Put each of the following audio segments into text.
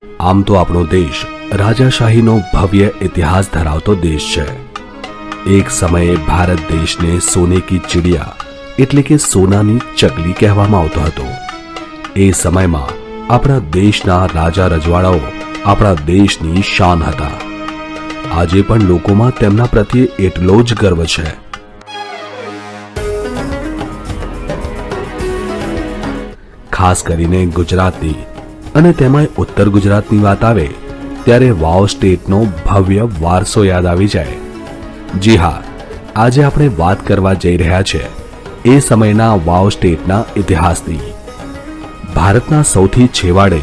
આમ તો આપણો દેશ રાજાશાહીનો ભવ્ય ઇતિહાસ ધરાવતો દેશ છે। એક સમયે ભારત દેશને સોને કી ચિડિયા એટલે કે સોનાની ચકલી કહેવામાં આવતો હતો। એ સમયમાં આપણા દેશના રાજા રજવાડાઓ આપણા દેશની શાન હતા। આજે પણ લોકોમાં તેમના પ્રત્યે એટલો જ ગર્વ છે। ખાસ કરીને ગુજરાતની અને તેમાંય ઉત્તર ગુજરાતની વાત આવે ત્યારે વાવ સ્ટેટનો ભવ્ય વારસો યાદ આવી જાય। જી હા, આજે આપણે વાત કરવા જઈ રહ્યા છે એ સમયના વાવ સ્ટેટના ઇતિહાસની। ભારતના સૌથી છેવાડે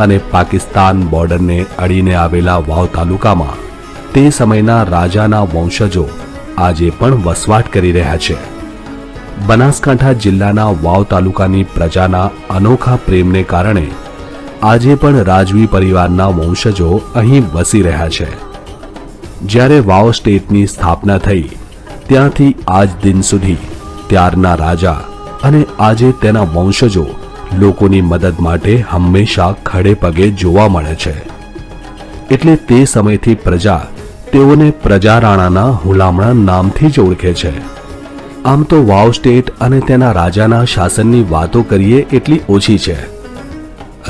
અને પાકિસ્તાન બોર્ડરને અડીને આવેલા વાવ તાલુકામાં તે સમયના રાજાના વંશજો આજે પણ વસવાટ કરી રહ્યા છે। બનાસકાંઠા જિલ્લાના વાવ તાલુકાની પ્રજાના અનોખા પ્રેમને કારણે આજે પણ રાજવી પરિવારના વંશજો અહીં વસી રહ્યા છે। જ્યારે વાવ સ્ટેટની સ્થાપના થઈ ત્યાંથી આજ દિન સુધી ત્યારના રાજા અને આજે તેના વંશજો લોકોની મદદ માટે હંમેશા ખડે પગે જોવા મળે છે। એટલે તે સમયથી પ્રજા તેઓને પ્રજા રાણાના હુલામણા નામથી જ ઓળખે છે। આમ તો વાવ સ્ટેટ અને તેના રાજાના શાસનની વાતો કરીએ એટલી ઓછી છે।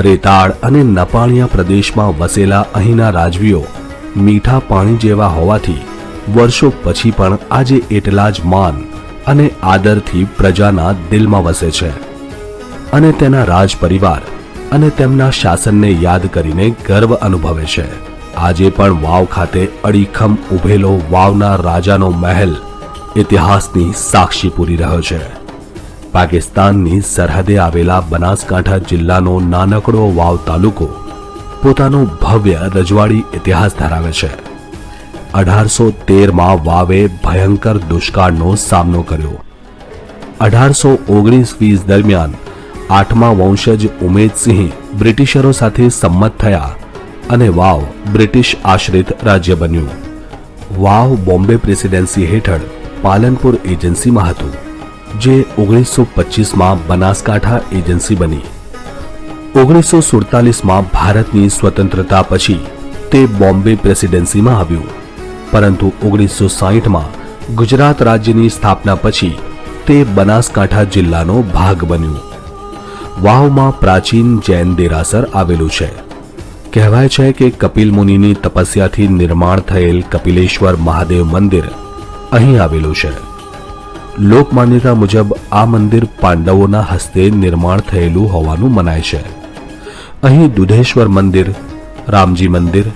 રેતાળ અને નપાળિયા પ્રદેશમાં વસેલા અહીંના રાજવીઓ મીઠા પાણી જેવા હોવાથી વર્ષો પછી પણ આજે એટલા જ માન અને આદરથી પ્રજાના દિલમાં વસે છે અને તેના રાજ પરિવાર અને તેમના શાસનને યાદ કરીને ગર્વ અનુભવે છે। આજે પણ વાવ ખાતે અડીખમ ઉભેલો વાવના રાજાનો મહેલ ઇતિહાસની સાક્ષી પૂરી રહ્યો છે। પાકિસ્તાનની સરહદે આવેલા બનાસકાંઠા જિલ્લાનો નાનકડો વાવ તાલુકો પોતાનો ભવ્ય રજવાડી ઇતિહાસ ધરાવે છે। 1813માં વાવે ભયંકર દુષ્કાળનો સામનો કર્યો। 1819 દરમિયાન 8મા વંશજ ઉમેદસિંહ બ્રિટિશરો સાથે સંમત થયા અને વાવ બ્રિટિશ આશ્રિત રાજ્ય બન્યું। વાવ બોમ્બે પ્રેસિડેન્સી હેઠળ પાલનપુર એજન્સીમાં હતું, જે 1925માં બનાસકાંઠા એજન્સી બની। 1947માં ભારતની સ્વતંત્રતા પછી તે બોમ્બે પ્રેસિડેન્સીમાં આવ્યું, પરંતુ 1960માં ગુજરાત રાજ્યની સ્થાપના પછી તે બનાસકાંઠા જિલ્લાનો ભાગ બન્યું। વાવમાં પ્રાચીન જૈન દેરાસર આવેલું છે। કહેવાય છે કે કપિલ મુનિની તપસ્યાથી નિર્માણ થયેલ કપિલેશ્વર મહાદેવ મંદિર અહીં આવેલું છે। લોકમાન્યતા મુજબ આ મંદિર પાંડવોના હસ્તે નિર્માણ થયેલું હોવાનું મનાય છે। અહીં દુધેશ્વર મંદિર, રામજી મંદિર,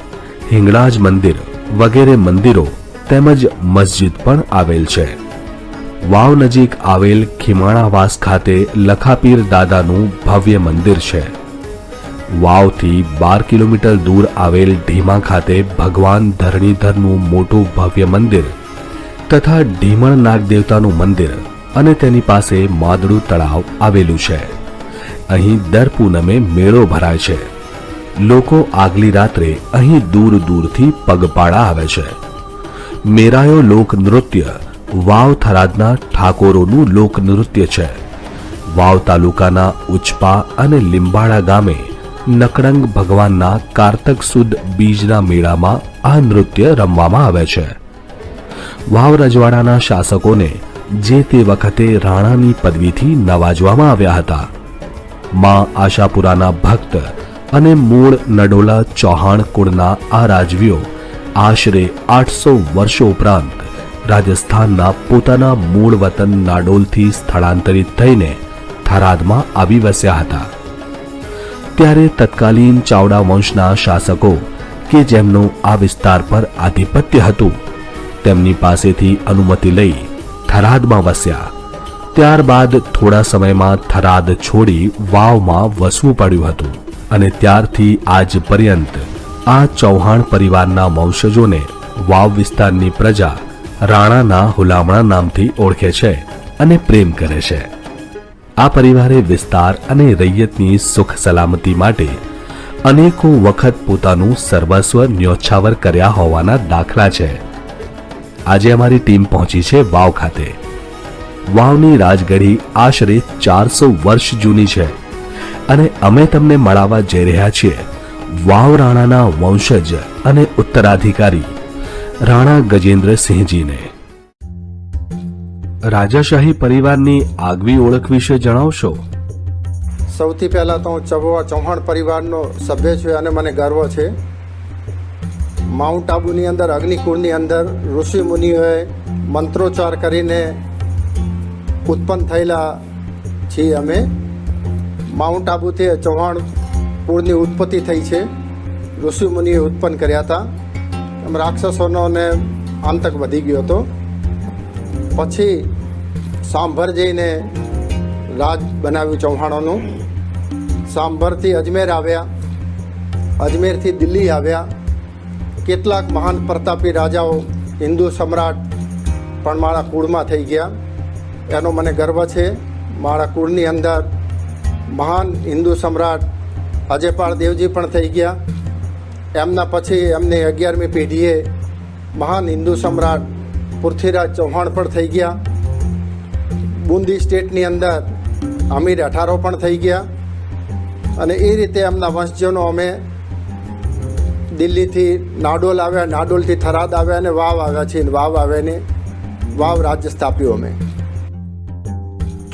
હિંગળાજ મંદિર વગેરે મંદિરો તેમજ મસ્જિદ પણ આવેલ છે। વાવ નજીક આવેલ ખીમાણાવાસ ખાતે લખાપીર દાદાનું ભવ્ય મંદિર છે। વાવથી 12 કિલોમીટર દૂર આવેલ ઢીમા ખાતે ભગવાન ધરણીધરનું મોટું ભવ્ય મંદિર તથા ઢીમણ નાગદેવતાનું મંદિર અને તેની પાસે માદડું તળાવ આવેલું છે। અહીં દર પૂનમે મેળો ભરાય છે। લોકો આગલી રાત્રે અહીં દૂર દૂરથી પગપાળા આવે છે। મેરાયો લોકનૃત્ય વાવ થરાદના ઠાકોરોનું લોકનૃત્ય છે। વાવ તાલુકાના ઉચપા અને લીંબાડા ગામે નકળંગ ભગવાનના કારતક સુદ બીજના મેળામાં આ નૃત્ય રમવામાં આવે છે। વાવ રજવાડાના શાસકોને જે તે વખતે રાણાની પદવીથી નવાજવામાં આવ્યા હતા। માં આશાપુરાના ભક્ત અને મૂળ નડોલા ચૌહાણ કુળના આ રાજવીઓ આશરે 800 વર્ષો ઉપરાંત રાજસ્થાનના પોતાના મૂળ વતન નાડોલથી સ્થળાંતરિત થઈને થરાદમાં આવી વસ્યા હતા। ત્યારે તત્કાલીન ચાવડા વંશના શાસકો કે જેમનું આ વિસ્તાર પર આધિપત્ય હતું તેમની પાસેથી અનુમતિ લઈ થરાદમાં વસ્યા। ત્યારબાદ થોડા સમયમાં થરાદ છોડી વાવમાં વસવું પડ્યું હતું અને ત્યારથી આજ પર્યંત આ ચૌહાણ પરિવારના વંશજોને વાવ વિસ્તારની પ્રજા રાણાના હુલામણા નામથી ઓળખે છે અને પ્રેમ કરે છે। આ પરિવારે વિસ્તાર અને રૈયતની સુખ સલામતી માટે અનેકો વખત પોતાનું સર્વસ્વ ન્યોછાવર કર્યા હોવાના દાખલા છે। આજે અમારી ટીમ પહોંચી છે વાવ ખાતે। વાવની રાજગઢી આશરે 400 વર્ષ જૂની છે અને અમે તમને મળાવવા જઈ રહ્યા છીએ વાવ રાણાના વંશજ અને ઉત્તરાધિકારી રાણા ગજેન્દ્રસિંહજીને. રાજાશાહી પરિવારની આગવી ઓળખ વિશે જણાવશો? સૌથી પહેલાં તો હું ચૌહાણ પરિવારનો સભ્ય છું અને મને ગર્વ છે. માઉન્ટ આબુની અંદર અગ્નિકુંડની અંદર ઋષિ મુનિઓએ મંત્રોચ્ચાર કરીને ઉત્પન્ન થયેલા છીએ અમે. માઉન્ટ આબુથી ચૌહાણ કુળની ઉત્પત્તિ થઈ છે. ઋષિ મુનિએ ઉત્પન્ન કર્યા હતા. એમ રાક્ષસોનો ને આતંક વધી ગયો હતો. પછી સાંભર જઈને રાજ બનાવ્યું ચૌહાણોનું. સાંભરથી અજમેર આવ્યા, અજમેરથી દિલ્હી આવ્યા. કેટલાક મહાન પ્રતાપી રાજાઓ હિન્દુ સમ્રાટ પણ મારા કુળમાં થઈ ગયા. એનો મને ગર્વ છે. મારા કુળની અંદર મહાન હિન્દુ સમ્રાટ અજયપાળ દેવજી પણ થઈ ગયા. એમના પછી એમની 11મી પેઢીએ મહાન હિન્દુ સમ્રાટ પૃથ્વીરાજ ચૌહાણ પણ થઈ ગયા. બુંદી સ્ટેટની અંદર અમીર 18 પણ થઈ ગયા. અને એ રીતે એમના વંશજોનો અમે દિલ્હીથી નાડોલ આવ્યા, નાડોલથી થરાદ આવ્યા અને વાવ આવ્યા છીએ. વાવ આવ્યાને વાવ રાજ્ય સ્થાપ્યું અમે.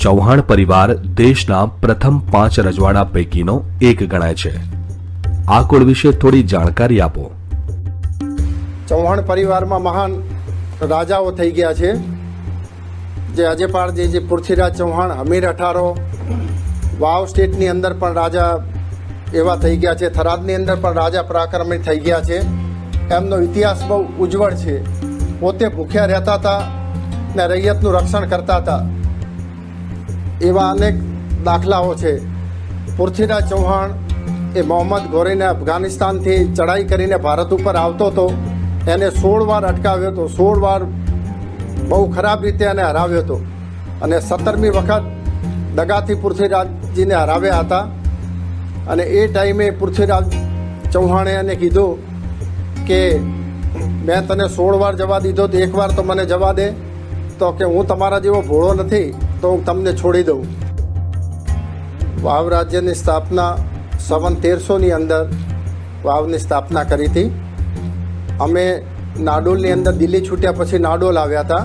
ચૌહાણ પરિવાર દેશના પ્રથમ 5 રજવાડા પૈકીનો એક ગણાય છે. આ કુળ વિશે થોડી જાણકારી આપો. ચૌહાણ પરિવારમાં મહાન રાજાઓ થઈ ગયા છે. જે અજયપાળજી, જે પૃથ્વીરાજ ચૌહાણ, અમીર 18, વાવ સ્ટેટની અંદર પણ રાજા એવા થઈ ગયા છે. થરાદની અંદર પણ રાજા પરાક્રમી થઈ ગયા છે. એમનો ઇતિહાસ બહુ ઉજ્જવળ છે. પોતે ભૂખ્યા રહેતા હતા ને રૈયતનું રક્ષણ કરતા હતા. એવા અનેક દાખલાઓ છે. પૃથ્વીરાજ ચૌહાણ એ મોહમ્મદ ઘોરીને અફઘાનિસ્તાનથી ચડાઈ કરીને ભારત ઉપર આવતો હતો. એને 16 વાર અટકાવ્યો હતો. 16 વાર બહુ ખરાબ રીતે એને હરાવ્યો હતો. અને 17મી વખત દગાથી પૃથ્વીરાજજીને હરાવ્યા હતા. અને એ ટાઈમે પૃથ્વીરાજ ચૌહાણે એને કીધું કે મેં તને 16 વાર જવા દીધો, તો 1 વાર તો મને જવા દે. તો કે હું તમારા જેવો ભોળો નથી, તો હું તમને છોડી દઉં. વાવ રાજ્યની સ્થાપના સંવત 1300ની અંદર વાવની સ્થાપના કરી હતી. અમે નાડોલની અંદર દિલ્હી છૂટ્યા પછી નાડોલ આવ્યા હતા.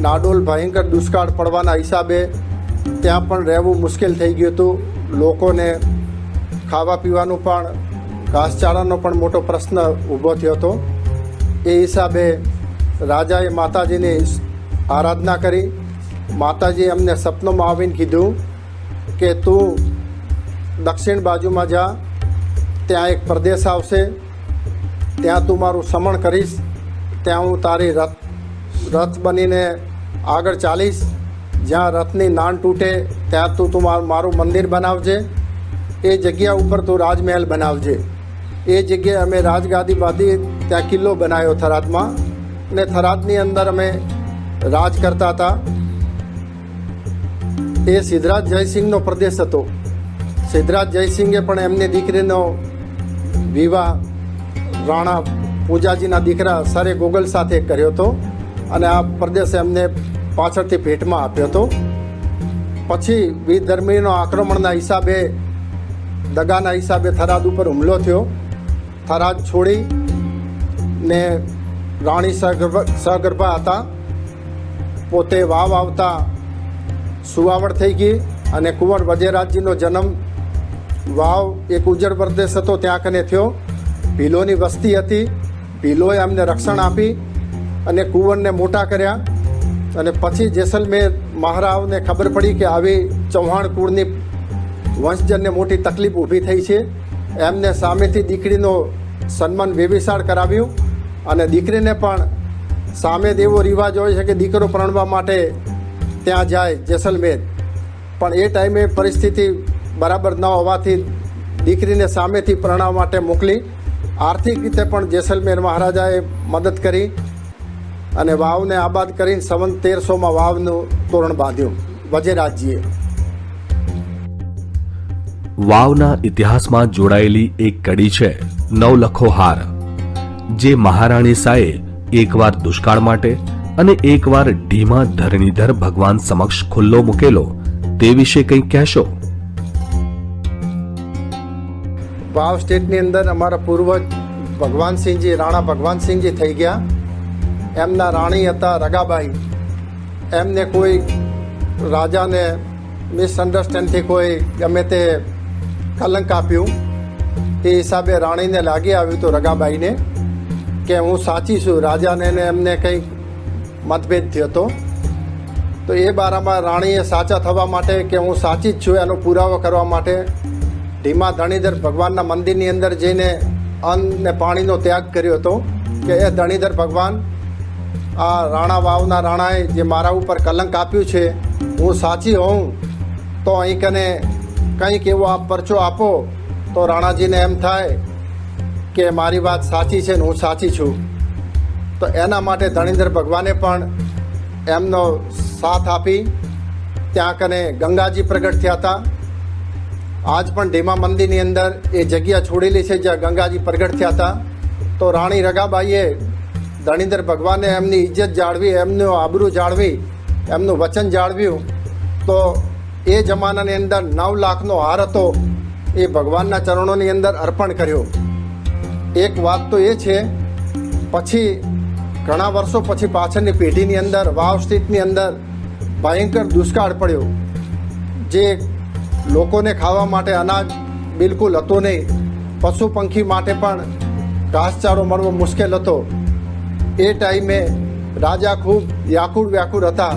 નાડોલ ભયંકર દુષ્કાળ પડવાના હિસાબે ત્યાં પણ રહેવું મુશ્કેલ થઈ ગયું હતું. લોકોને ખાવા પીવાનું પણ, ઘાસચારાનો પણ મોટો પ્રશ્ન ઊભો થયો હતો. એ હિસાબે રાજાએ માતાજીની આરાધના કરી. માતાજીએ અમને સપનામાં આવીને કીધું કે તું દક્ષિણ બાજુમાં જા, ત્યાં એક પ્રદેશ આવશે, ત્યાં તું મારું સમણ કરીશ. ત્યાં હું તારી રથ બનીને આગળ ચાલીશ. જ્યાં રથની નાન તૂટે ત્યાં તું મારું મંદિર બનાવજે. એ જગ્યા ઉપર તું રાજમહેલ બનાવજે. એ જગ્યાએ અમે રાજગાદી બાંધી ત્યાં કિલ્લો બનાવ્યો થરાદમાં. અને થરાદની અંદર અમે રાજ કરતા હતા. એ સિદ્ધરાજ જયસિંહનો પ્રદેશ હતો. સિદ્ધરાજ જયસિંહે પણ એમની દીકરીનો વિવાહ રાણા પૂજાજીના દીકરા સરે ગોગલ સાથે કર્યો હતો. અને આ પ્રદેશ એમને પાછળથી ભેટમાં આપ્યો હતો. પછી વિધર્મીનો આક્રમણના હિસાબે, દગાના હિસાબે થરાદ ઉપર હુમલો થયો. થરાદ છોડી ને રાણી સગર્ભા હતા. પોતે વાવ આવતા સુવાવડ થઈ ગઈ. અને કુંવર વજયરાજજીનો જન્મ વાવ એક ઉજ્જડ પ્રદેશ હતો ત્યાં કને થયો. ભીલોની વસ્તી હતી. ભીલોએ અમને રક્ષણ આપી અને કુંવરને મોટા કર્યા. અને પછી જેસલમેર મહારાવને ખબર પડી કે આવી ચૌહાણ કુળની વંશજનને મોટી તકલીફ ઊભી થઈ છે. એમને સામેથી દીકરીનો સન્માન વેવિશાળ કરાવ્યું. અને દીકરીને પણ સામે એવો રિવાજ હોય છે કે દીકરો પરણવા માટે ત્યાં જાય જેસલમેર. પણ એ ટાઈમે પરિસ્થિતિ બરાબર ન હોવાથી દીકરીને સામેથી પરણાવવા માટે મોકલી. આર્થિક રીતે પણ જેસલમેર મહારાજાએ મદદ કરી અને વાવને આબાદ કરીને સંવત 1300માં વાવનું તોરણ બાંધ્યું વજયરાજજીએ. વાવના ઇતિહાસમાં જોડાયેલી એક કડી છે નવલખો હાર, જે મહારાણી સાએ એકવાર દુષ્કાળ માટે અને એકવાર ઢીમા ધરણીધર ભગવાન સમક્ષ ખુલ્લો મૂકેલો તે વિશે કંઈક કહેશો? વાવ સ્ટેટની અંદર અમારા પૂર્વજ ભગવાનસિંહજી રાણા ભગવાનસિંહજી થઈ ગયા. એમના રાણી હતા રગાબાઈ. એમને કોઈ રાજાને મિસઅન્ડરસ્ટેન્ડથી કોઈ ગમે તે કલંક આપ્યું. એ હિસાબે રાણીને લાગી આવ્યું હતું રગાબાઈને કે હું સાચી છું. રાજાને ને એમને કંઈક મતભેદ થયો હતો. તો એ બારામાં રાણીએ સાચા થવા માટે કે હું સાચી જ છું એનો પુરાવો કરવા માટે ધીમા ધણીધર ભગવાનના મંદિરની અંદર જઈને અન્ન ને પાણીનો ત્યાગ કર્યો હતો કે એ ધણીધર ભગવાન, આ રાણા વાવના રાણાએ જે મારા ઉપર કલંક આપ્યું છે, હું સાચી હોઉં તો અહીં કને કંઈક એવો આપ પરચો આપો તો રાણાજીને એમ થાય કે મારી વાત સાચી છે ને હું સાચી છું. તો એના માટે ધણીધર ભગવાને પણ એમનો સાથ આપી ત્યાં કને ગંગાજી પ્રગટ થયા હતા. આજ પણ ઢીમા મંદિરની અંદર એ જગ્યા છોડેલી છે જ્યાં ગંગાજી પ્રગટ થયા હતા. તો રાણી રગાબાઈએ ધણીધર ભગવાને એમની ઇજ્જત જાળવી, એમનું આબરૂ જાળવી, એમનું વચન જાળવ્યું. તો એ જમાનાની અંદર 9 લાખનો હાર હતો એ ભગવાનના ચરણોની અંદર અર્પણ કર્યો. એક વાત તો એ છે, પછી ઘણા વર્ષો પછી પાછળની પેઢીની અંદર વાવ સ્ટ્રીટની અંદર ભયંકર દુષ્કાળ પડ્યો. જે લોકોને ખાવા માટે અનાજ બિલકુલ હતો નહીં. પશુ પંખી માટે પણ ઘાસચારો મળવો મુશ્કેલ હતો. એ ટાઈમે રાજા ખૂબ વ્યાકુળ હતા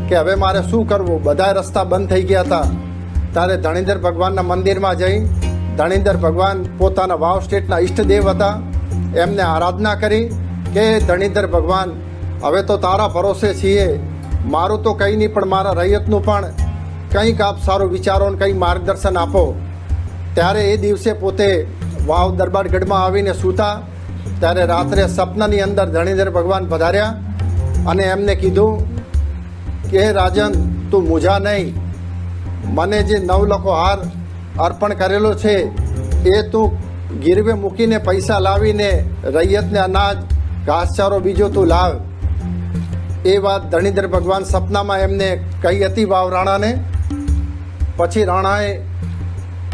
કે હવે મારે શું કરવું. બધા રસ્તા બંધ થઈ ગયા હતા. ત્યારે ધણીધર ભગવાનના મંદિરમાં જઈ ધણીધર ભગવાન પોતાના વાવ સ્ટેટના ઈષ્ટદેવ હતા, એમને આરાધના કરી કે ધણીધર ભગવાન, હવે તો તારા ભરોસે છીએ. મારું તો કંઈ નહીં પણ મારા રૈયતનું પણ કંઈક આપ સારું વિચારો ને કંઈ માર્ગદર્શન આપો. ત્યારે એ દિવસે પોતે વાવ દરબારગઢમાં આવીને સૂતા. ત્યારે રાત્રે સપનાની અંદર ધણીધર ભગવાન પધાર્યા અને એમને કીધું કે રાજન, તું મૂંઝા નહીં. મને જે 9 લાખો હાર અર્પણ કરેલો છે એ તું ગીરવે મૂકીને પૈસા લાવીને રૈયતને અનાજ ઘાસચારો બીજો તું લાવ. એ વાત ધણીધર ભગવાન સપનામાં એમને કહી હતી વાવ રાણાને. પછી રાણાએ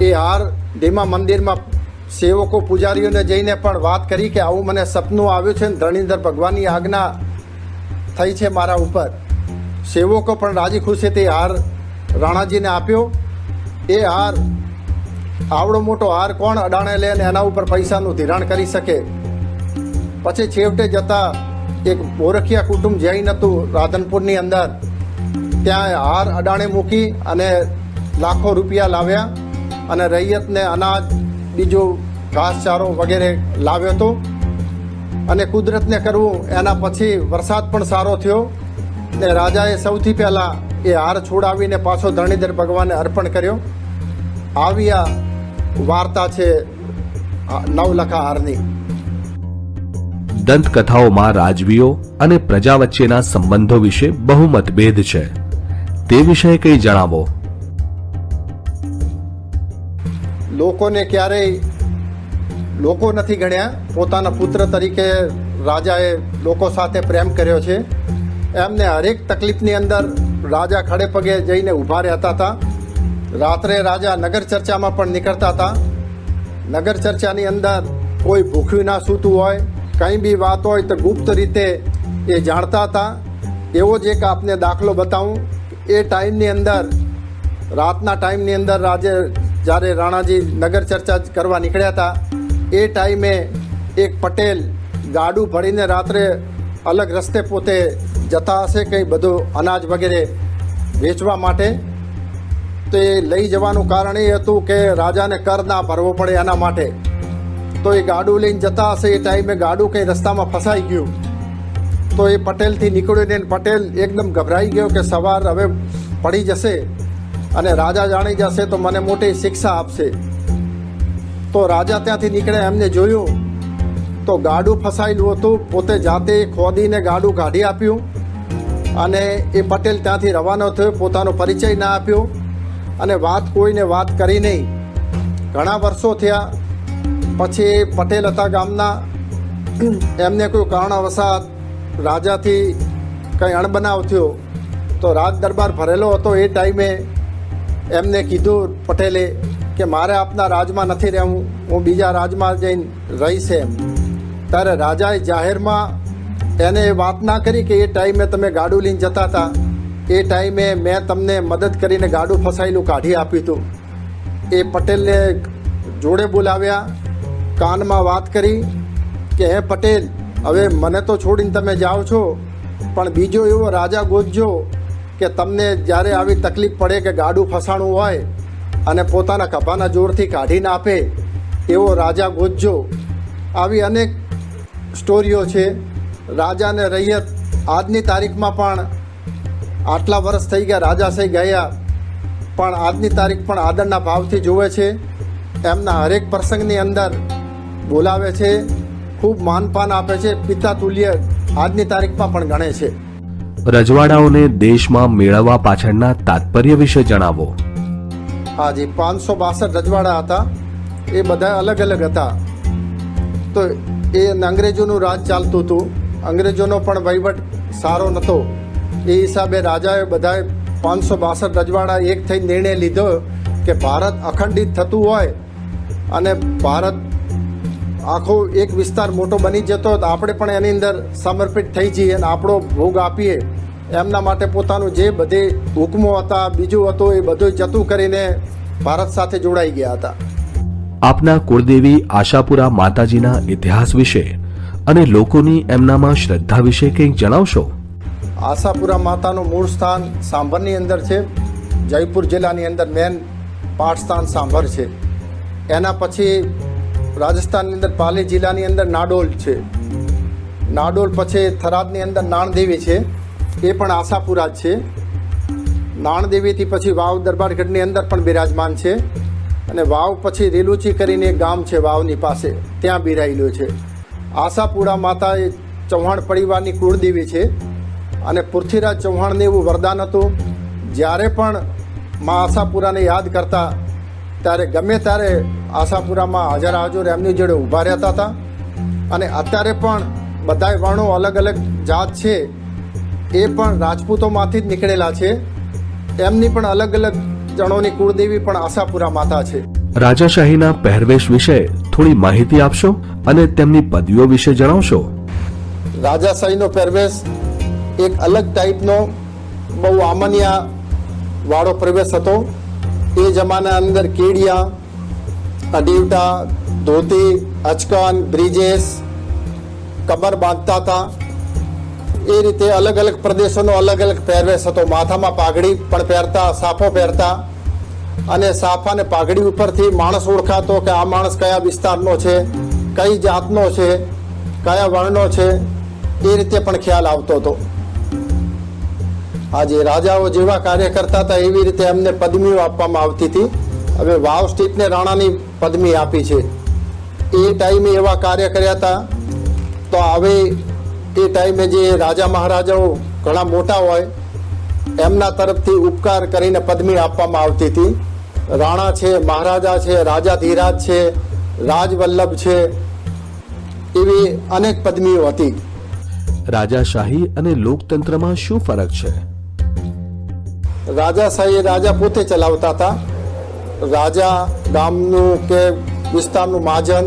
એ હાર ધીમા મંદિરમાં સેવકો પૂજારીઓને જઈને પણ વાત કરી કે આવું મને સપનું આવ્યું છે ને ધણીધર ભગવાનની આજ્ઞા થઈ છે મારા ઉપર. સેવકો પણ રાજી ખુશીથી હાર રાણાજીને આપ્યો. એ હાર, આવડો મોટો હાર કોણ અડાણે લે ને એના ઉપર પૈસાનું ધિરાણ કરી શકે. પછી છેવટે જતાં એક બોરખિયા કુટુંબ જૈન હતું રાધનપુરની અંદર, ત્યાં હાર અડાણે મૂકી અને લાખો રૂપિયા લાવ્યા અને રૈયતને અનાજ બીજું ઘાસચારો વગેરે લાવ્યો હતો. અને કુદરતને કરવું એના પછી વરસાદ પણ સારો થયો ને રાજાએ સૌથી પહેલાં એ હાર છોડાવીને પાછો ધણીધર ભગવાનને અર્પણ કર્યો. આવી આ વાર્તા છે 9 લાખા હારની. દંતકથાઓમાં રાજવીઓ અને પ્રજા વચ્ચેના સંબંધો વિશે બહુ મતભેદ છે. તે વિશે કંઈ જણાવો. લોકોને ક્યારેય લોકો નથી ગણ્યા. પોતાના પુત્ર તરીકે રાજાએ લોકો સાથે પ્રેમ કર્યો છે. એમને હરેક તકલીફની અંદર રાજા ખડે પગે જઈને ઊભા રહેતા હતા. રાત્રે રાજા નગર ચર્ચામાં પણ નીકળતા હતા. નગર ચર્ચાની અંદર કોઈ ભૂખ્યું ના સૂતું હોય, કંઈ બી વાત હોય તો ગુપ્ત રીતે એ જાણતા હતા. એવો જ એક આપને દાખલો બતાવું. એ ટાઈમની અંદર, રાતના ટાઈમની અંદર જ્યારે રાણાજી નગર ચર્ચા કરવા નીકળ્યા હતા, એ ટાઈમે એક પટેલ ગાડું ભરીને રાત્રે અલગ રસ્તે પોતે જતા હશે કંઈ બધું અનાજ વગેરે વેચવા માટે. તો એ લઈ જવાનું કારણ એ હતું કે રાજાને કર ના ભરવો પડે એના માટે. તો એ ગાડું લઈને જતા હશે એ ટાઈમે ગાડું કંઈ રસ્તામાં ફસાઈ ગયું. તો એ પટેલથી નીકળ્યો ને પટેલ એકદમ ગભરાઈ ગયો કે સવાર હવે પડી જશે અને રાજા જાણી જશે તો મને મોટી શિક્ષા આપશે. તો રાજા ત્યાંથી નીકળે, એમને જોયું તો ગાડું ફસાયેલું હતું. પોતે જાતે ખોદીને ગાડું કાઢી આપ્યું અને એ પટેલ ત્યાંથી રવાનો થયો. પોતાનો પરિચય ના આપ્યો અને કોઈને વાત કરી નહીં. ઘણા વર્ષો થયા પછી એ પટેલ હતા ગામના. એમને કોઈ કારણવશાત રાજાથી કંઈ અણબનાવ થયો તો રાજ દરબાર ભરેલો હતો. એ ટાઈમે એમને કીધું પટેલે કે મારે આપના રાજમાં નથી રહેવું, હું બીજા રાજમાં જઈને રહીશ એમ. ત્યારે રાજાએ જાહેરમાં એને એ વાત ના કરી કે એ ટાઈમે તમે ગાડું લઈને જતા હતા, એ ટાઈમે મેં તમને મદદ કરીને ગાડું ફસાયેલું કાઢી આપ્યું હતું. એ પટેલને જોડે બોલાવ્યા, કાનમાં વાત કરી કે હે પટેલ, હવે મને તો છોડીને તમે જાઓ છો, પણ બીજો એવો રાજા ગોતજો કે તમને જ્યારે આવી તકલીફ પડે કે ગાડું ફસાણું હોય અને પોતાના ખભાના જોરથી કાઢીને આપે એવો રાજા ગોતજો. આવી અનેક સ્ટોરીઓ છે. રાજાને રૈયત આજની તારીખમાં પણ આટલા વર્ષ થઈ ગયા, રાજાશાહી ગયા, પણ આજની તારીખ પણ આદરના ભાવથી જોવે છે. એમના હરેક પ્રસંગની અંદર બોલાવે છે, ખૂબ માનપાન આપે છે, પિતા તુલ્ય આજની તારીખમાં પણ ગણે છે. રજવાડાઓને દેશમાં મેળવવા પાછળના તાત્પર્ય વિશે જણાવો. હાજી, 562 રજવાડા હતા, એ બધા અલગ અલગ હતા. તો એ અંગ્રેજોનું રાજ ચાલતું હતું, અંગ્રેજોનો પણ વહીવટ સારો નહોતો. એ હિસાબે રાજાએ બધાએ 562 રજવાડા એક થઈ નિર્ણય લીધો કે ભારત અખંડિત થતું હોય અને ભારત આખો એક વિસ્તાર મોટો બની જતો તો આપણે પણ એની અંદર સમર્પિત થઈ જઈએ અને આપણો ભોગ આપીએ. એમના માટે પોતાનું જે બધે હુકમો હતા, બીજું હતું, એ બધું જતું કરીને ભારત સાથે જોડાઈ ગયા હતા. આપના કુળદેવી આશાપુરા માતાજીના ઇતિહાસ વિશે અને લોકોની એમનામાં શ્રદ્ધા વિશે કંઈક જણાવશો. આશાપુરા માતાનું મૂળ સ્થાન સાંભરની અંદર છે. જયપુર જિલ્લાની અંદર મેન પાઠ સ્થાન સાંભર છે. એના પછી રાજસ્થાનની અંદર પાલી જિલ્લાની અંદર નાડોલ છે. નાડોલ પછી થરાદની અંદર નાણદેવી છે, એ પણ આશાપુરા જ છે. નાણદેવીથી પછી વાવ દરબારગઢની અંદર પણ બિરાજમાન છે. અને વાવ પછી રેલુચી કરીને એક ગામ છે વાવની પાસે, ત્યાં બિરાયેલું છે. આશાપુરા માતા એ ચૌહાણ પરિવારની કુળદેવી છે. અને પૃથ્વીરાજ ચૌહાણને એવું વરદાન હતું, જ્યારે પણ મા આશાપુરાને યાદ કરતા ત્યારે ગમે ત્યારે આશાપુરામાં હાજર એમની જોડે ઊભા રહેતા હતા. અને અત્યારે પણ બધાય વર્ણો અલગ અલગ જાત છે, એ પણ રાજપૂતોમાંથી જ નીકળેલા છે. એમની પણ અલગ અલગ જણોની કુળદેવી પણ આશાપુરા માતા છે. રાજાશાહીના પહેરવેશ વિશે થોડી માહિતી આપશો અને તેમની પદવીઓ વિશે જણાવશો. રાજાશાહીનો પહેરવેશ એક અલગ ટાઈપનો, બહુ આમન્યા વાળો પ્રવેશ હતો. એ જમાના અંદર કેડિયા, અડીવટા, ધોતી, અચકન, બ્રિજેસ, કમર બાંધતા હતા. એ રીતે અલગ અલગ પ્રદેશોનો અલગ અલગ પહેરવેશ હતો. માથામાં પાઘડી પણ પહેરતા, સાફો પહેરતા. અને સાફા અને પાઘડી ઉપરથી માણસ ઓળખાતો કે આ માણસ કયા વિસ્તારનો છે, કઈ જાતનો છે, કયા વર્ણનો છે, એ રીતે પણ ખ્યાલ આવતો હતો. આજે રાજાઓ જેવા કાર્ય કરતા હતા એવી રીતે એમને પદવીઓ આપવામાં આવતી હતી. હવે વાવ સ્ટેટને રાણાની પદવી આપી છે. એ ટાઈમે એવા કાર્ય કર્યા હતા. તો હવે એ ટાઈમે જે રાજા મહારાજાઓ ઘણા મોટા હોય એમના તરફથી ઉપકાર કરીને પદવી આપવામાં આવતી હતી. રાણા છે, મહારાજા છે, રાજાધીરાજ છે, રાજવલ્લભ છે, એવી અનેક પદવીઓ હતી. રાજાશાહી અને લોકતંત્રમાં શું ફરક છે? રાજાશાહી રાજા પોતે ચલાવતા હતા. રાજા ગામનું કે વિસ્તારનું મહાજન,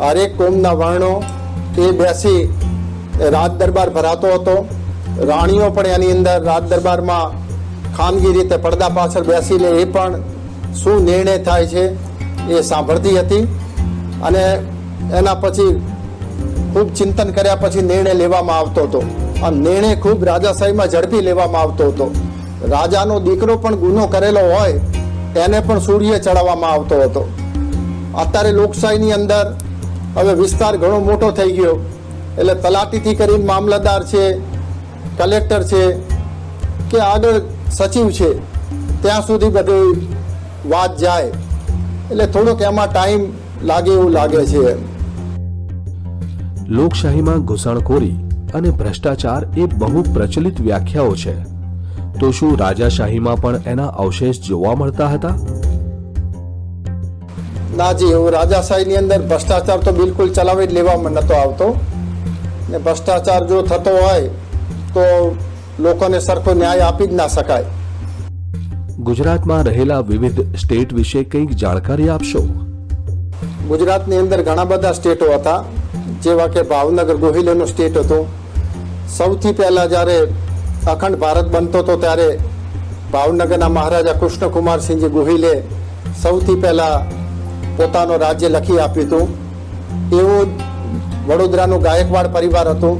હરેક કોમના વર્ણો એ બેસી રાજ દરબાર ભરાતો હતો. રાણીઓ પણ એની અંદર રાજ દરબારમાં ખાનગી રીતે પડદા પાછળ બેસીને એ પણ શું નિર્ણય થાય છે એ સાંભળતી હતી. અને એના પછી ખૂબ ચિંતન કર્યા પછી નિર્ણય લેવામાં આવતો હતો. અને નિર્ણય ખૂબ રાજાશાહીમાં ઝડપી લેવામાં આવતો હતો. રાજાનો દીકરો પણ ગુનો કરેલો હોય એને પણ સૂર્ય ચડાવવામાં આવતો હતો. અત્યારે લોકશાહીની અંદર હવે વિસ્તાર ઘણો મોટો થઈ ગયો, એટલે તલાટીથી કરીને મામલતદાર છે, કલેક્ટર છે કે આગળ સચિવ છે, ત્યાં સુધી બધી વાત જાય. એટલે થોડોક એમાં ટાઈમ લાગે એવું લાગે છે. લોકશાહીમાં ઘૂસણખોરી અને ભ્રષ્ટાચાર એ બહુ પ્રચલિત વ્યાખ્યાઓ છે. તો શું રાજાશાહીમાં પણ એના અવશેષ જોવા મળતા હતા? નાજી, એવું રાજાશાહીની અંદર ભ્રષ્ટાચાર તો બિલકુલ ચલાવી જ લેવામાં નહોતો આવતો. ને ભ્રષ્ટાચાર જો થતો હોય તો લોકોને સરખો ન્યાય આપી જ ના શકાય. ગુજરાતમાં રહેલા વિવિધ સ્ટેટ વિશે કંઈક જાણકારી આપશો? ગુજરાતની અંદર ઘણા બધા સ્ટેટો હતા, જેવા કે ભાવનગર ગોહિલોનું સ્ટેટ હતું. સૌથી પહેલાં જ્યારે અખંડ ભારત બનતો હતો ત્યારે ભાવનગરના મહારાજા કૃષ્ણકુમારસિંહજી ગોહિલે સૌથી પહેલાં પોતાનું રાજ્ય લખી આપ્યું હતું. એવું વડોદરાનું ગાયકવાડ પરિવાર હતું.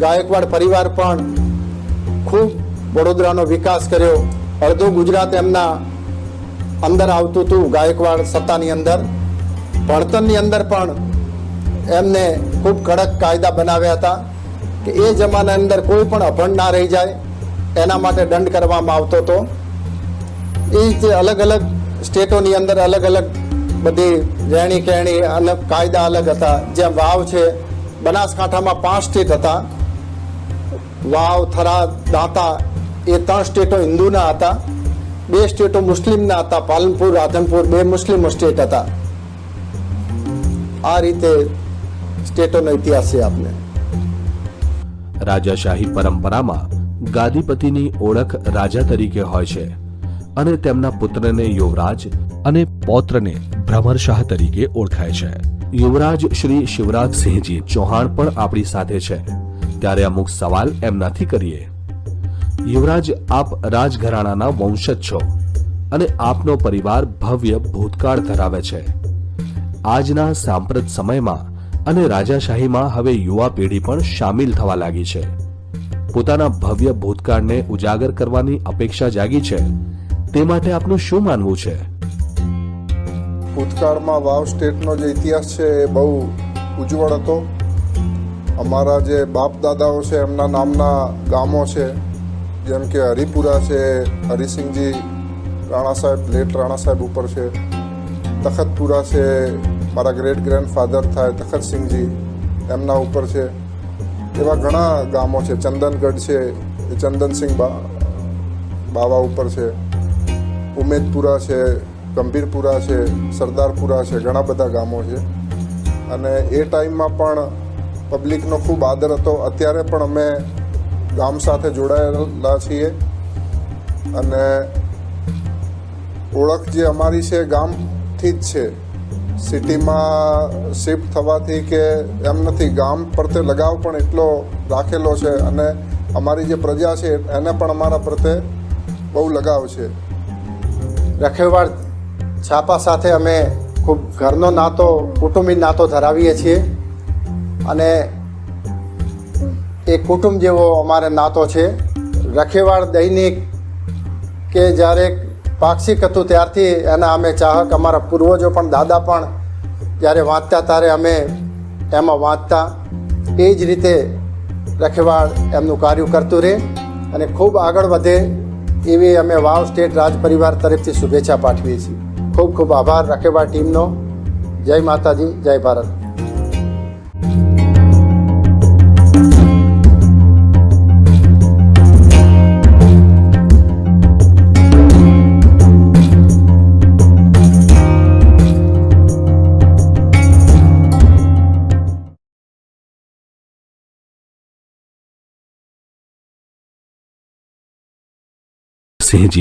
ગાયકવાડ પરિવાર પણ ખૂબ વડોદરાનો વિકાસ કર્યો. અડધું ગુજરાત એમના અંદર આવતું હતું ગાયકવાડ સત્તાની અંદર. ભણતરની અંદર પણ એમને ખૂબ કડક કાયદા બનાવ્યા હતા કે એ જમાનાની અંદર કોઈ પણ અભણ ના રહી જાય એના માટે દંડ કરવામાં આવતો હતો. એ જે અલગ અલગ સ્ટેટોની અંદર અલગ અલગ બધી રહેણી કહેણી અને કાયદા અલગ હતા. જેમ વાવ છે, બનાસકાંઠામાં 5 સ્ટેટ હતા. વાવ, થરાદ, દાંતા એ 3 સ્ટેટો હિન્દુના હતા. 2 સ્ટેટો મુસ્લિમના હતા. પાલનપુર, રાધનપુર 2 મુસ્લિમ સ્ટેટ હતા. આ રીતે સ્ટેટોનો ઇતિહાસ છે આપને. રાજાશાહી પરંપરામાં ગાદીપતિની ઓળખ રાજા તરીકે હોય છે અને તેમના પુત્રને યુવરાજ અને પૌત્રને ભ્રમરશાહ તરીકે ઓળખાય છે. યુવરાજ શ્રી શિવરાજસિંહજી ચૌહાણ પણ આપણી સાથે છે, ત્યારે અમુક સવાલ એમનાથી કરીએ. યુવરાજ, આપ રાજઘરાણાના વંશજ છો અને આપનો પરિવાર ભવ્ય ભૂતકાળ ધરાવે છે. આજના સાંપ્રત સમયમાં અને રાજાશાહીમાં હવે યુવા પેઢી પણ સામેલ થવા લાગી છે. પોતાના ભવ્ય ભૂતકાળને ઉજાગર કરવાની અપેક્ષા જાગી છે. તે માટે આપનું શું માનવું છે? ભૂતકાળમાં વાવ સ્ટેટનો જે ઇતિહાસ છે એ બહુ ઉજ્જવળ હતો. અમારા જે બાપ દાદાઓ છે એમના નામના ગામો છે, જેમ કે હરિપુરા છે, હરિસિંહજી રાણા સાહેબ, લેટ રાણા સાહેબ ઉપર છે. તખતપુરા છે, મારા ગ્રેટ ગ્રેન્ડફાધર થાય તખતસિંહજી એમના ઉપર છે. એવા ઘણા ગામો છે. ચંદનગઢ છે, એ ચંદનસિંહ બાવા ઉપર છે. ઉમેદપુરા છે, ગંભીરપુરા છે, સરદારપુરા છે, ઘણા બધા ગામો છે. અને એ ટાઈમમાં પણ પબ્લિકનો ખૂબ આદર હતો. અત્યારે પણ અમે ગામ સાથે જોડાયેલા છીએ અને ઓળખ જે અમારી છે ગામથી જ છે. સિટીમાં શિફ્ટ થવાથી કે એમ નથી, ગામ પ્રત્યે લગાવ પણ એટલો રાખેલો છે અને અમારી જે પ્રજા છે એને પણ અમારા પ્રત્યે બહુ લગાવ છે. રખેવાળ છાપા સાથે અમે ખૂબ ઘરનો નાતો, કુટુંબી નાતો ધરાવીએ છીએ અને એ કુટુંબ જેવો અમારે નાતો છે. રખેવાળ દૈનિક કે જ્યારે પાક્ષિક હતું ત્યારથી એના અમે ચાહક, અમારા પૂર્વજો પણ, દાદા પણ જ્યારે વાંચતા ત્યારે અમે એમાં વાંચતા. એ જ રીતે રખેવાળ એમનું કાર્ય કરતું રહે અને ખૂબ આગળ વધે એવી અમે વાવ સ્ટેટ રાજ પરિવાર તરફથી શુભેચ્છા પાઠવીએ છીએ. ખૂબ ખૂબ આભાર રખેવાળ ટીમનો. જય માતાજી, જય ભારત. સિંહજી